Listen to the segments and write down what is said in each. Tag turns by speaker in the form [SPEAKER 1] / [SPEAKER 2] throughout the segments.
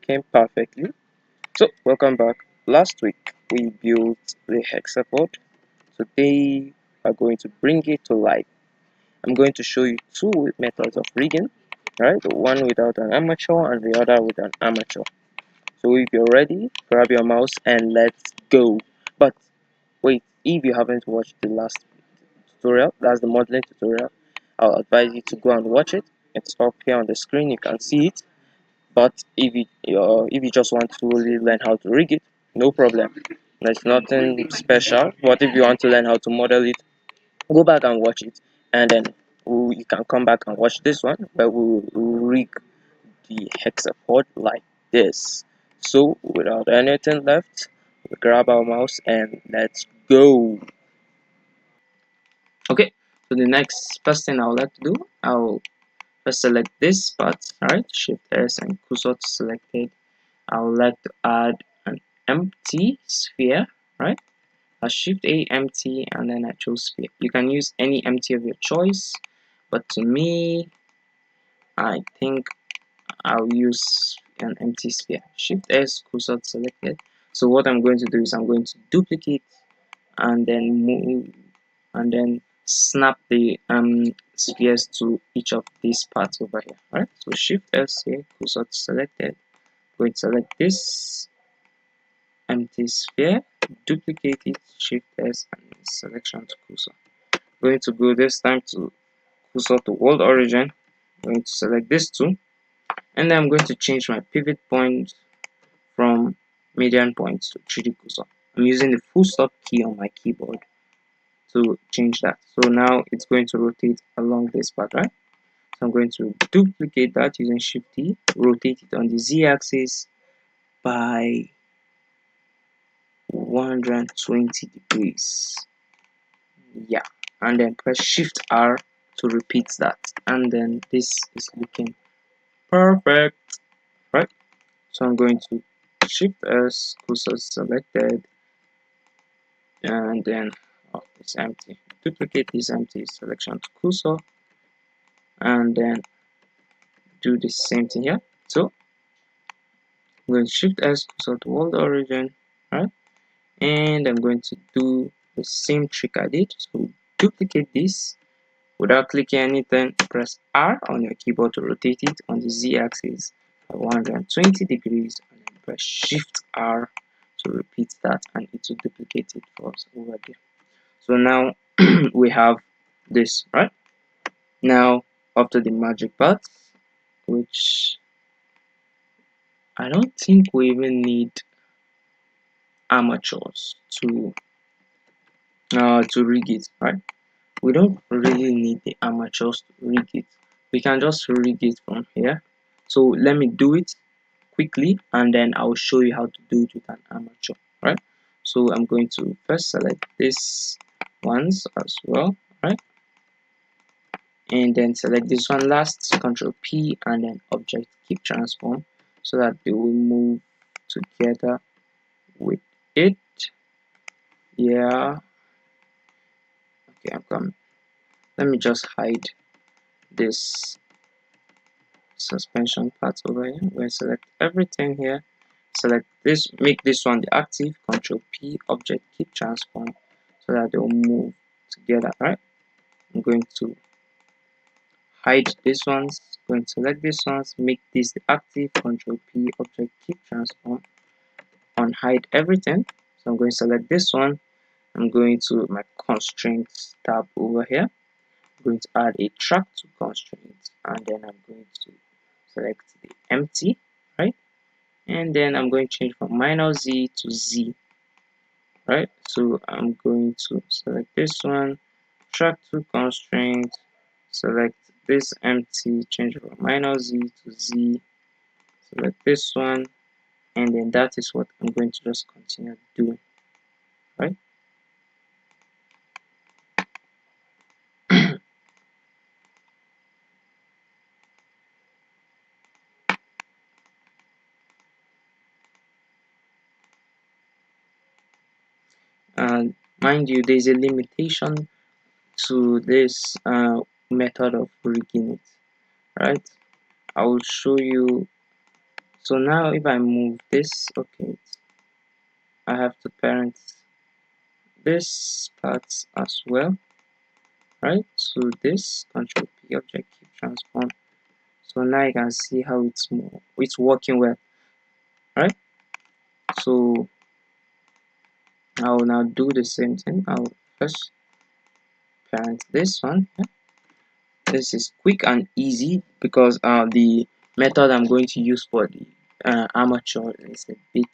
[SPEAKER 1] working perfectly. So welcome back. Last week we built the hexapod. Today we're going to bring it to life. I'm going to show you two methods of rigging, right? One without an armature and the other with an armature. So if you're ready, grab your mouse and let's go. But wait, if you haven't watched the last tutorial, that's the modeling tutorial, I'll advise you to go and watch it. It's up here on the screen, you can see it. But if you just want to really learn how to rig it, no problem. There's nothing special. But if you want to learn how to model it, go back and watch it, and then you can come back and watch this one where we will rig the hexapod like this. So without anything left, we grab our mouse and let's go. Okay, so the next first thing I would like to do, I'll first select this part, right? Shift S and cursor to selected. I would like to add an empty sphere, right? I shift A empty and then I choose sphere. You can use any empty of your choice, but to me, I think I'll use an empty sphere. Shift S, cursor selected. So what I'm going to do is I'm going to duplicate and then move and then snap the spheres to each of these parts over here. Right? So Shift S here, cursor selected. Going to select this empty sphere, duplicate it, Shift S and selection to cursor. Going to go this time to cursor to world origin. Going to select this two, and then I'm going to change my pivot point from median point to 3D cursor. I'm using the full stop key on my keyboard to change that. So now it's going to rotate along this path, right? So I'm going to duplicate that using Shift T, rotate it on the Z axis by 120 degrees. Yeah, and then press Shift R to repeat that, and then this is looking perfect, right? So I'm going to Shift S, cursor selected, and then it's empty. Duplicate this empty, selection to cursor, and then do the same thing here. So I'm going to Shift S, cursor to world origin, right? And I'm going to do the same trick I did. So duplicate this without clicking anything, press R on your keyboard to rotate it on the Z axis by 120 degrees, and then press Shift R to repeat that, and it will duplicate it for us over there. So now we have this, right? Now after the magic part, which I don't think we even need amateurs to rig it, right? We don't really need the amateurs to rig it. We can just rig it from here. So let me do it quickly, and then I'll show you how to do it with an armature, right? So I'm going to first select this ones as well, right? And then select this one last, Control P, and then object keep transform, so that they will move together with it. Yeah, okay, I'm coming. Let me just hide this suspension part over here. We're going to select everything here, select this, make this one the active, Control P, object keep transform, so that they'll move together, right? I'm going to hide these ones, going to select these ones, make this the active, Control P, object keep transform, unhide everything. So I'm going to select this one, I'm going to my constraints tab over here, I'm going to add a track to constraints, and then I'm going to select the empty, right? And then I'm going to change from minus Z to Z, right? So I'm going to select this one, track to constraint, select this empty, change from minus Z to Z, select this one, and then that is what I'm going to just continue doing, right? And mind you, there's a limitation to this method of rigging it, right? I will show you So now if I move this, okay, I have to parent this part as well, right? So this control P object keep transform. So now you can see how it's working well, right? So I will now do the same thing. I'll first parent this one. This is quick and easy because the method I'm going to use for the armature is a bit,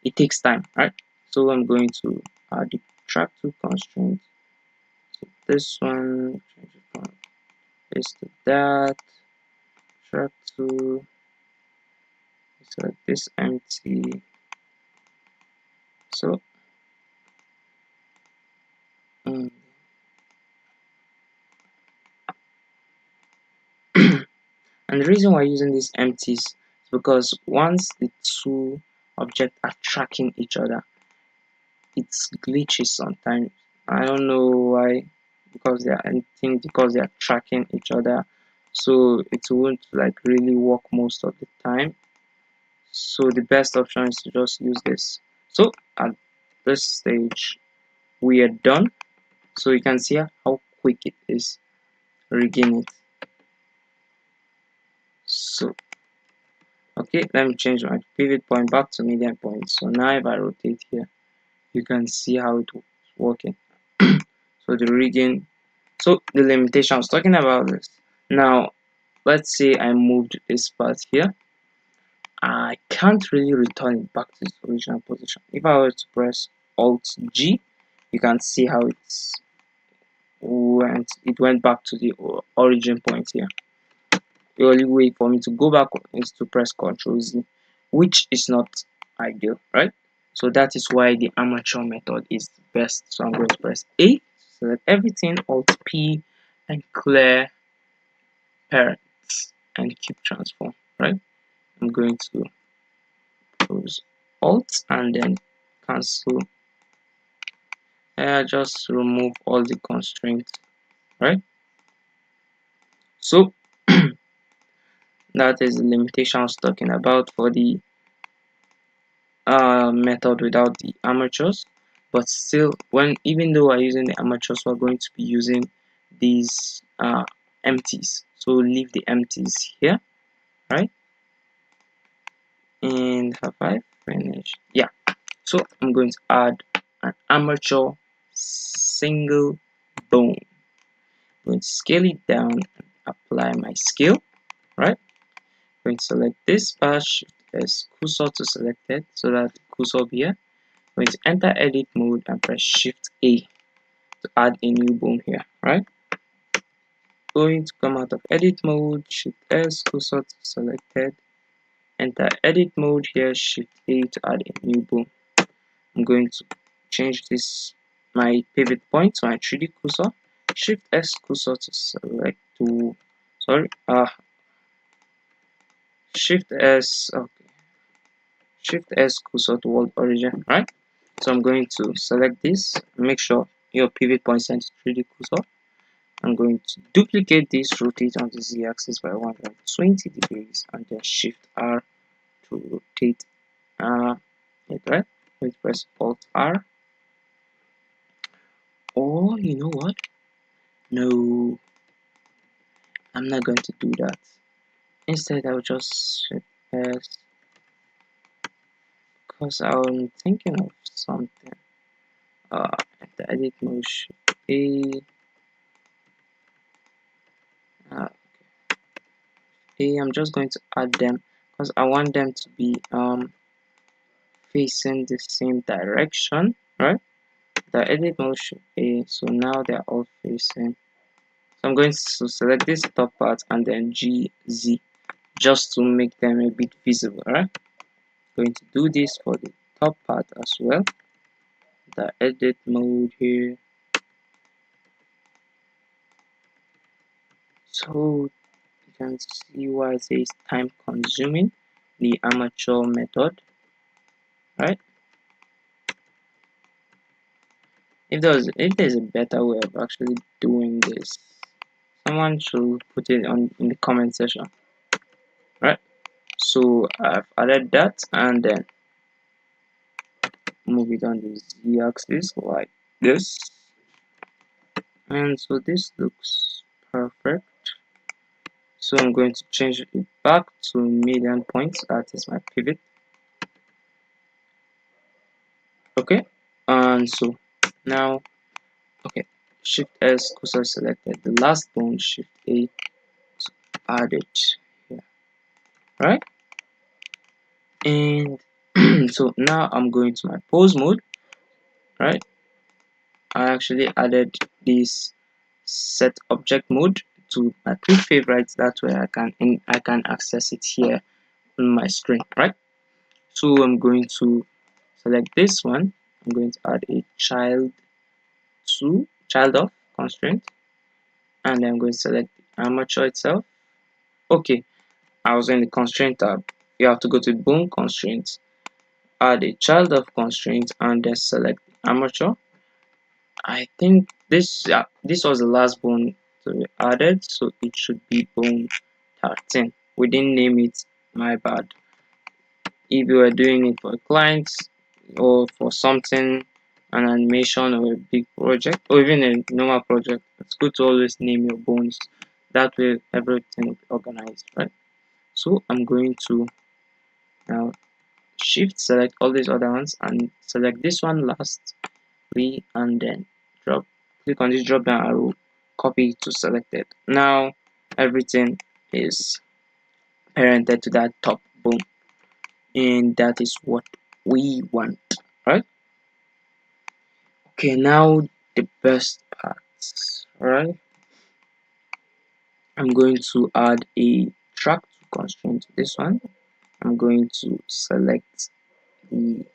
[SPEAKER 1] it takes time, right? So I'm going to add the track to constraint. So this one, change it from this to that, track to, select this empty. So mm, and the reason why using these empties is because once the two objects are tracking each other, it glitches sometimes. I don't know why, because they are, I think because they are tracking each other, so it won't like really work most of the time. So the best option is to just use this. So at this stage we are done. So you can see how quick it is rigging it. So okay, let me change my pivot point back to median point. So now if I rotate here, you can see how it's working. So the rigging, so the limitation I was talking about this. Now let's say I moved this part here, I can't really return it back to its original position. If I were to press Alt G, you can see how it went back to the origin point here. The only way for me to go back is to press Ctrl Z, which is not ideal, right? So that is why the armature method is best. So I'm going to press A, select everything, Alt P, and clear parents and keep transform, right? I'm going to close Alt and then cancel. Just remove all the constraints, right? So that is the limitation I was talking about for the method without the armatures. But still, when even though we're using the armatures, we're going to be using these empties. So leave the empties here, right? And have I finished? Yeah. So I'm going to add an armature single bone. I'm going to scale it down and apply my scale, right? I'm going to select this part, shift S cursor to selected so that the cursor will be here. I'm going to enter edit mode and press shift A to add a new bone here, right? Going to come out of edit mode, shift S cursor to selected, enter edit mode here, shift A to add a new bone. I'm going to change this my pivot point to my 3D cursor, shift S cursor to select to shift S, okay, shift S cursor to world origin, right? So I'm going to select this, make sure your pivot point sends 3D cursor. I'm going to duplicate this, rotate on the Z axis by 120 degrees, and then shift R to rotate it, right? I'm going to press Alt R. Or you know what? No, I'm not going to do that. Instead, I'll just shift S, because I'm thinking of something. At the edit mode, shift A. Uh, I'm just going to add them because I want them to be facing the same direction, right? The edit mode should be, so now they're all facing. So I'm going to select this top part and then GZ just to make them a bit visible, right? Going to do this for the top part as well. The edit mode here. So you can see why it says time consuming, the armature method, right? If there's a better way of actually doing this, someone should put it on in the comment section, right? So I've added that and then move it on the z-axis like this, and so this looks perfect. So I'm going to change it back to median point, that is my pivot. Okay, and so now, okay, shift S, cursor selected, the last bone, shift A to add it here, right? And so now I'm going to my pose mode, right? I actually added this set object mode to my quick favorites. That way I can access it here on my screen, right? So I'm going to select this one. I'm going to add a child of constraint, and I'm going to select the armature itself. Okay, I was in the constraint tab. You have to go to bone constraints, add a child of constraint, and then select armature. I think this was the last bone to be added, so it should be bone 13. We didn't name it, my bad. If you are doing it for a client or for something, an animation or a big project or even a normal project, it's good to always name your bones. That way everything will be organized, right? So I'm going to now shift select all these other ones and select this one last, and then click on this drop down arrow, copy to selected. Now everything is parented to that top bone, and that is what we want, right? Okay, now the best part, right? I'm going to add a track to constraint to this one. I'm going to select the,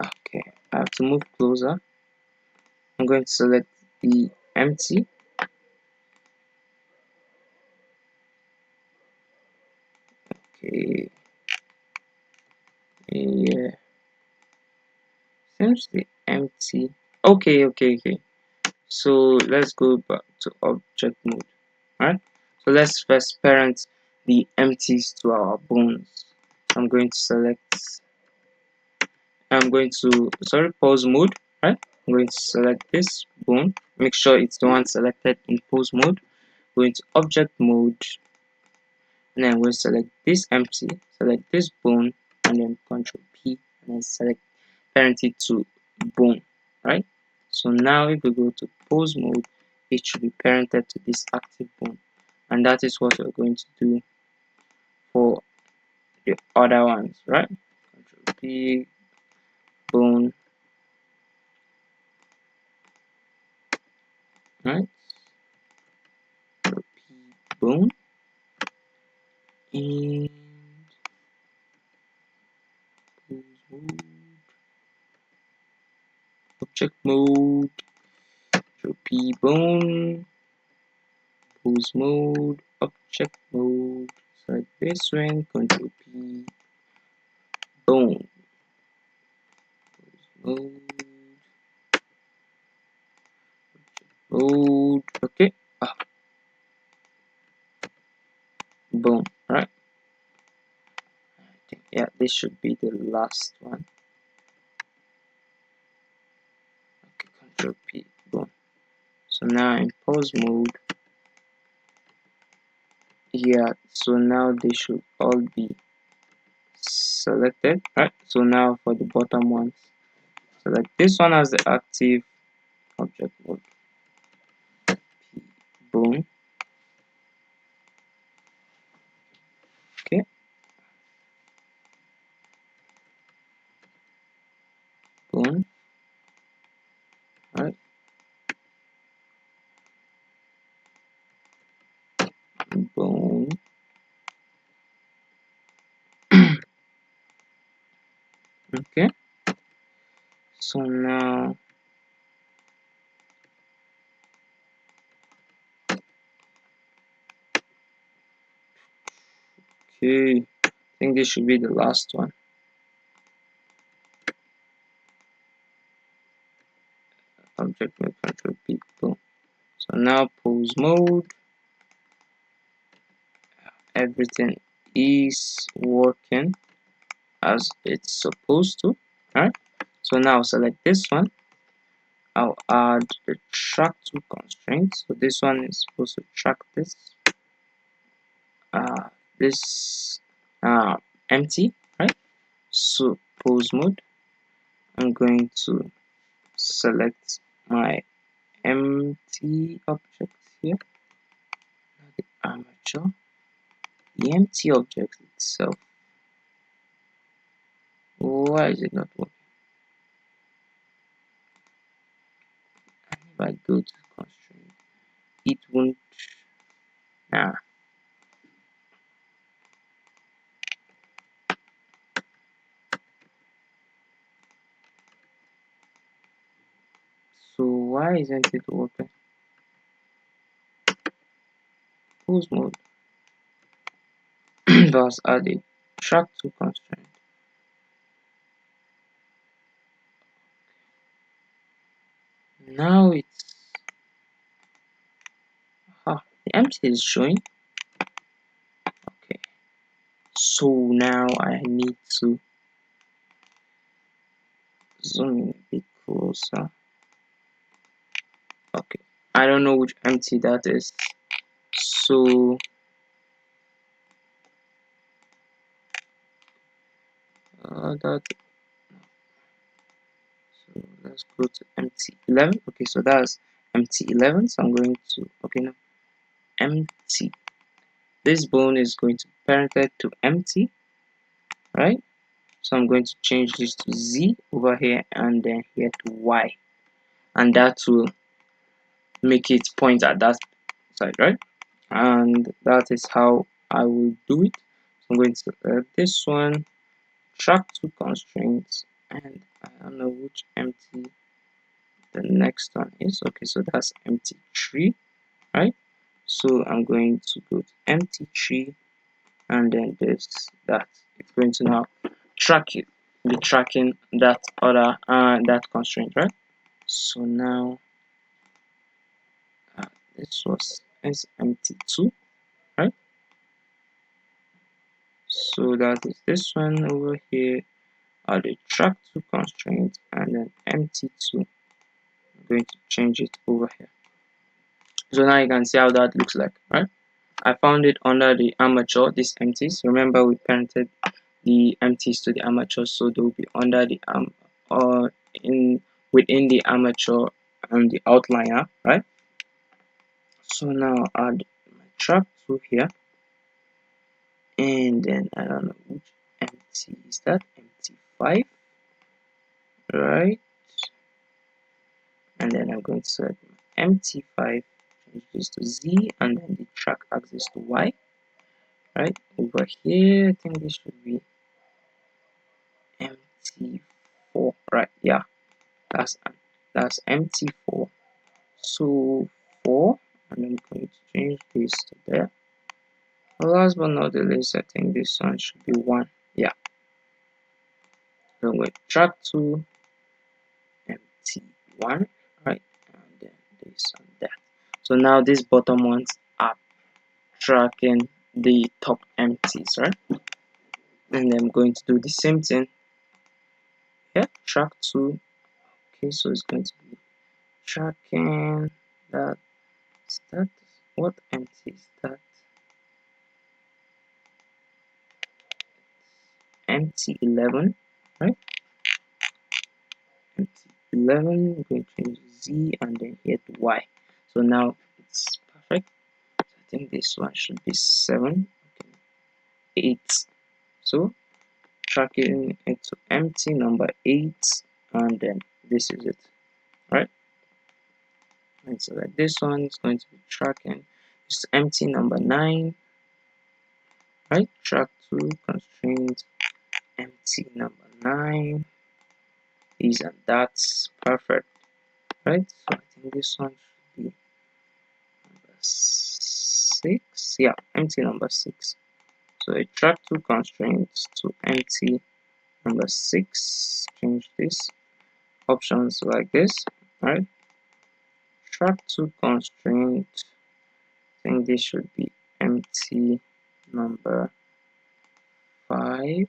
[SPEAKER 1] okay, I have to move closer. I'm going to select the empty. Okay, yeah, seems to be empty. Okay. So let's go back to object mode. Alright, so let's first parent the empties to our bones. I'm going to pose mode. Right, I'm going to select this bone, make sure it's the one selected in pose mode. Going to object mode, and then I'm going to select this empty, select this bone, and then Control P, and then select parent it to bone, right? So now if we go to pose mode, it should be parented to this active bone, and that is what we're going to do for the other ones, right? Control P, bone, right? Control P, bone, and pose mode, object mode, Control P, bone, pose mode, object mode. Select this one, Control P, bone, mode, mode. Okay, boom, right? I think, yeah, this should be the last one. Okay, Control P, boom. So now in pause mode, yeah, so now they should all be selected, right? So now for the bottom ones, select this one as the active object mode, P, boom. Okay, boom, right? Boom. Okay, so now, okay, I think this should be the last one. Object mode, Control P, boom. So now pause mode, everything is working as it's supposed to. Alright, so now select this one. I'll add the track to constraint. So this one is supposed to track this uh this uh empty, right? So pose mode, I'm going to select my empty object here, the armature, the empty object itself. Why is it not working? And if I go to constraint, it won't. Nah. So why isn't it working? Pose mode was added. Track to constraint. Now it's the empty is showing. Okay. So now I need to zoom in a bit closer. Okay. I don't know which empty that is. So that so let's go to empty 11. Okay, so that's empty 11. So I'm going to now empty. This bone is going to be parented to empty, right? So I'm going to change this to Z over here and then here to Y, and that will make it point at that side, right? And that is how I will do it. So I'm going to select this one, track to constraints, and I don't know which empty the next one is. Okay, so that's empty 3, right? So I'm going to go to empty 3, and then that it's going to now track it, be tracking that other that constraint, right? So now this was is empty 2, right? So that is this one over here, the track to constraint, and then empty 2. I'm going to change it over here. So now you can see how that looks like, right? I found it under the armature, these empties. Remember, we parented the empties to the armature, so they'll be under the or in within the armature and the outliner, right? So now I'll add my track to here, and then I don't know which empty is that, empty 5, right? And then I'm going to select my empty 5, change this to Z, and then the track axis to Y, right? Over here, I think this should be empty 4, right? Yeah, that's empty 4. So 4, and I'm going to change this to there. Last but not the least, I think this one should be 1. Yeah. Then we track to empty 1, right? And then this and that. So now these bottom ones are tracking the top empties, right? And I'm going to do the same thing here. Track to. Okay, so it's going to be tracking that. What empty is that? Empty 11, right? Empty 11, I'm going to change Z and then here to Y. So now it's perfect. So I think this one should be 7, okay, 8. So tracking it to empty number 8, and then this is it, right? And so like this one is going to be tracking just empty number 9, right? Track to constraint empty number 9. These and that's perfect, right? So I think this one should be number 6. Yeah, empty number 6. So I track two constraints to empty number 6. Change this options like this, right? Track two constraint. I think this should be empty number 5,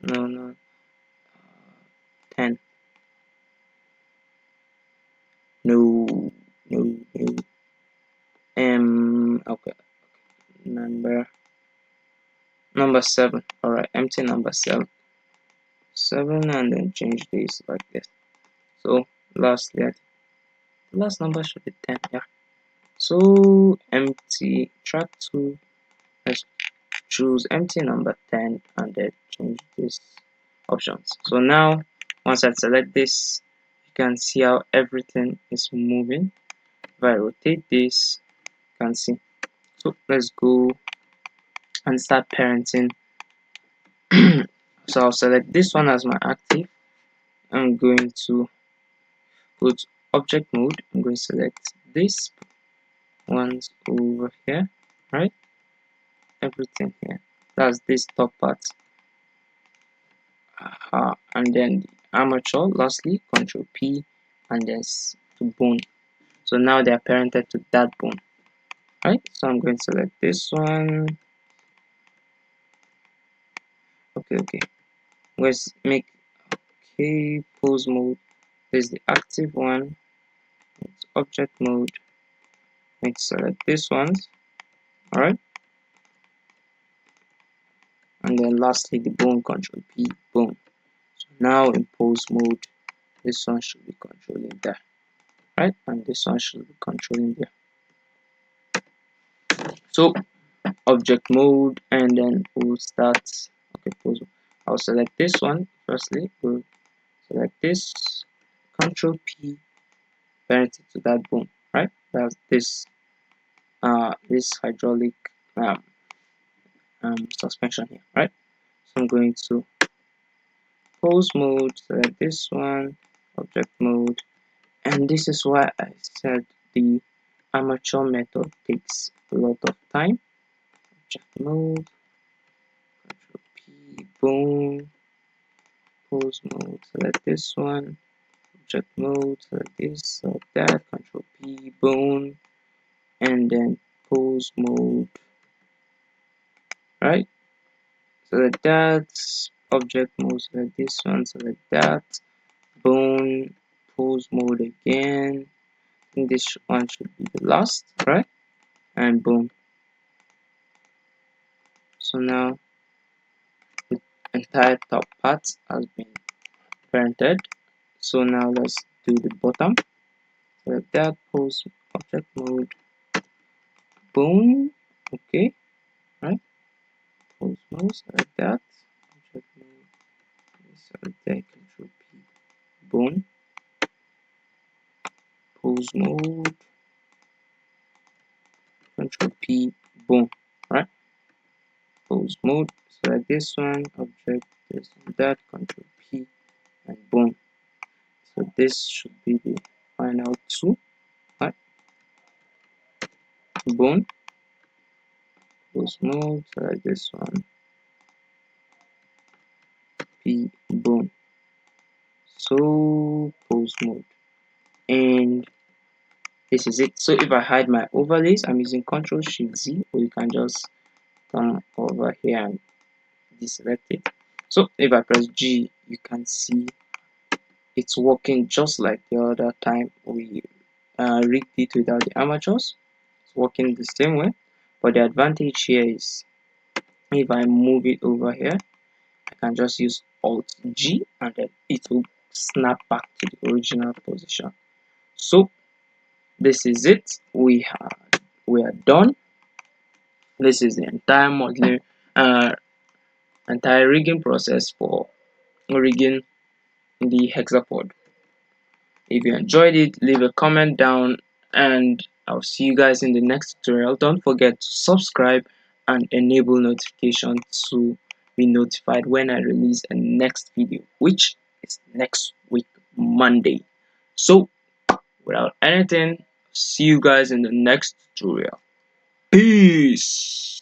[SPEAKER 1] no, 10, no, no, okay, number 7, all right, empty number 7, and then change this like this. So lastly, the last number should be 10, yeah. So empty track 2, let's choose empty number 10 and then change this options. So now once I select this, you can see how everything is moving. If I rotate this, you can see. So let's go and start parenting. So I'll select this one as my active. I'm going to go to object mode. I'm going to select this one's over here, right? Everything here. That's this top part. And then the armature, lastly, Control P, and then to bone. So now they are parented to that bone, right? So I'm going to select this one. Okay. Let's make pose mode. This is the active one. It's object mode. Let's select this one. All right. And then lastly, the bone, Control P, bone. So now in pose mode, this one should be controlling there, right? And this one should be controlling there. So object mode, and then we'll start. Okay, pose. I'll select this one firstly. We'll select this, Control P, parent it to that bone, right? That's this hydraulic suspension here, right? So I'm going to pose mode, select this one, object mode, and this is why I said the armature method takes a lot of time. Object mode, Control P, bone, pose mode, select this one, object mode, select this, select that, Control P, bone, and then pose mode, right? Select that, object mode, select this one, select that, bone, pose mode again. I think this one should be the last, right? And boom. So now the entire top part has been parented. So now let's do the bottom. Select that, pose, object mode, boom. Okay, right? Pose mode, select that, object mode, select that, Control P, boom. Pose mode, Control P, boom, right? Pose mode, select this one, object, this and that, Control P, and boom. So this should be the final two, right? Boom, pose mode, select this one, P, boom. So pose mode, and this is it. So if I hide my overlays, I'm using Control Shift Z, or you can just come over here and deselect it. So if I press G, you can see it's working just like the other time we rigged it without the armatures. It's working the same way, but the advantage here is if I move it over here, I can just use Alt G and then it will snap back to the original position. So this is it. We are done. This is the entire modeling, entire rigging process for rigging the hexapod. If you enjoyed it, leave a comment down, and I'll see you guys in the next tutorial. Don't forget to subscribe and enable notification to be notified when I release a next video, which is next week Monday. So without anything, see you guys in the next tutorial. Peace.